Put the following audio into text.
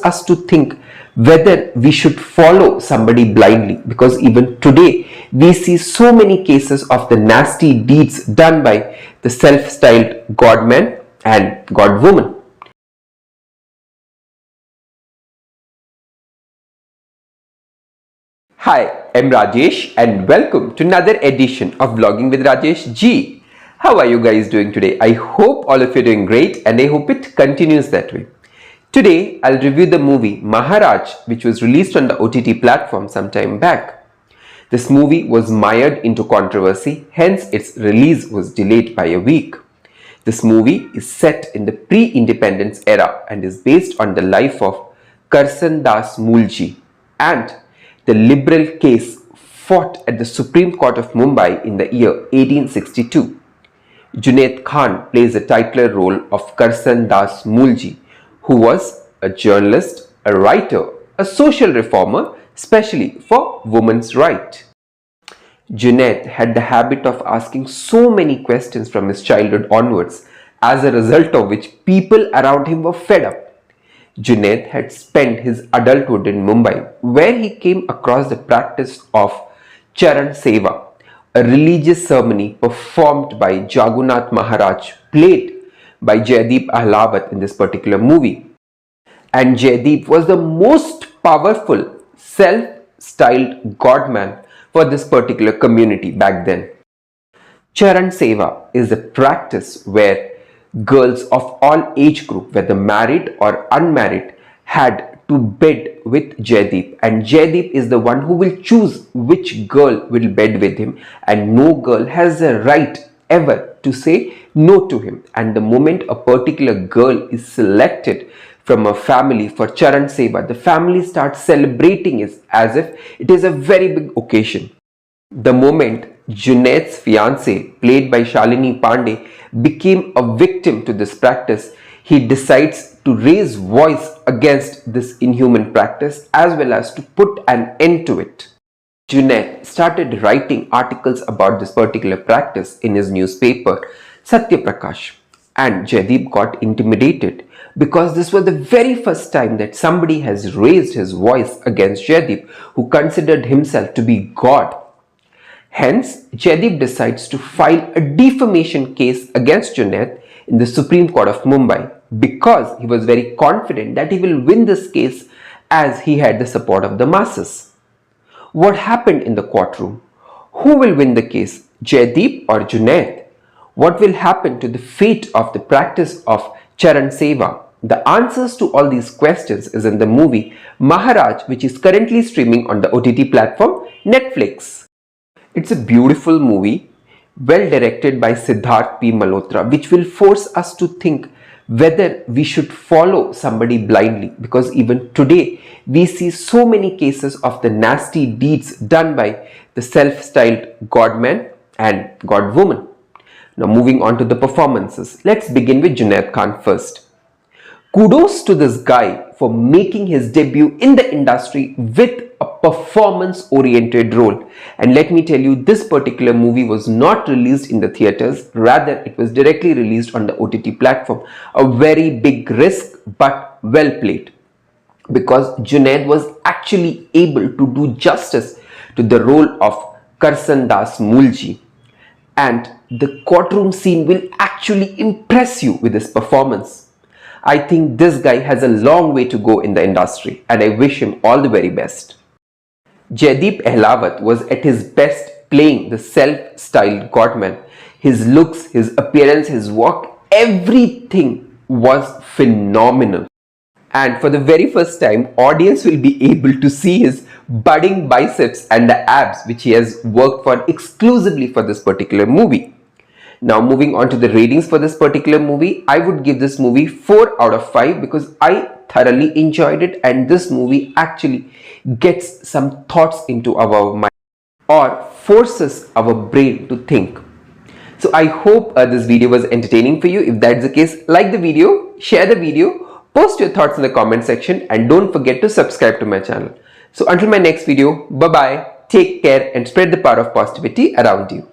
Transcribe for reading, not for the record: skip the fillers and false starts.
us to think whether we should follow somebody blindly, because even today we see so many cases of the nasty deeds done by the self-styled godman and godwoman. Hi, I'm Rajesh and welcome to another edition of Vlogging with Rajesh G. How are you guys doing today? I hope all of you are doing great and I hope it continues that way. Today, I'll review the movie Maharaj, which was released on the OTT platform some time back. This movie was mired into controversy, hence its release was delayed by a week. This movie is set in the pre-independence era and is based on the life of Karsandas Mulji and the Libel Case fought at the Supreme Court of Bombay in the year 1862. Junaid Khan plays the titular role of Karsandas Mulji, who was a journalist, a writer, a social reformer, especially for women's rights. Junaid had the habit of asking so many questions from his childhood onwards, as a result of which people around him were fed up. Junaid had spent his adulthood in Mumbai, where he came across the practice of Charan Seva, a religious ceremony performed by Jagannath Maharaj, played by Jaideep Ahlawat in this particular movie. And Jaideep was the most powerful self-styled godman for this particular community back then. Charan Seva is a practice where girls of all age group, whether married or unmarried, had to bed with Jaideep, and Jaideep is the one who will choose which girl will bed with him, and no girl has the right ever to say no to him. And the moment a particular girl is selected from a family for Charan Seva, the family starts celebrating it as if it is a very big occasion. The moment Junaid's fiancée, played by Shalini Pandey, became a victim to this practice, he decides to raise voice against this inhuman practice as well as to put an end to it. Junaid started writing articles about this particular practice in his newspaper, Satya Prakash, and Jaideep got intimidated because this was the very first time that somebody has raised his voice against Jaideep, who considered himself to be God. Hence, Jaideep decides to file a defamation case against Junaid in the Supreme Court of Bombay because he was very confident that he will win this case as he had the support of the masses. What happened in the courtroom? Who will win the case, Jaideep or Junaid? What will happen to the fate of the practice of Charan Seva? The answers to all these questions is in the movie Maharaj, which is currently streaming on the OTT platform Netflix. It's a beautiful movie, well directed by Siddharth P. Malhotra, which will force us to think whether we should follow somebody blindly, because even today we see so many cases of the nasty deeds done by the self-styled godman and godwoman. Now moving on to the performances, let's begin with Junaid Khan first. Kudos to this guy for making his debut in the industry with a performance-oriented role. And let me tell you, this particular movie was not released in the theaters, rather it was directly released on the OTT platform. A very big risk, but well played, because Junaid was actually able to do justice to the role of Karsandas Mulji. And the courtroom scene will actually impress you with his performance. I think this guy has a long way to go in the industry and I wish him all the very best. Jaideep Ahlawat was at his best playing the self-styled godman. His looks, his appearance, his walk, everything was phenomenal. And for the very first time, audience will be able to see his budding biceps and the abs which he has worked for exclusively for this particular movie. Now moving on to the ratings for this particular movie, I would give this movie 4 out of 5 because I thoroughly enjoyed it, and this movie actually gets some thoughts into our mind or forces our brain to think. So I hope this video was entertaining for you. If that's the case, like the video, share the video, post your thoughts in the comment section, and don't forget to subscribe to my channel. So until my next video, bye bye, take care and spread the power of positivity around you.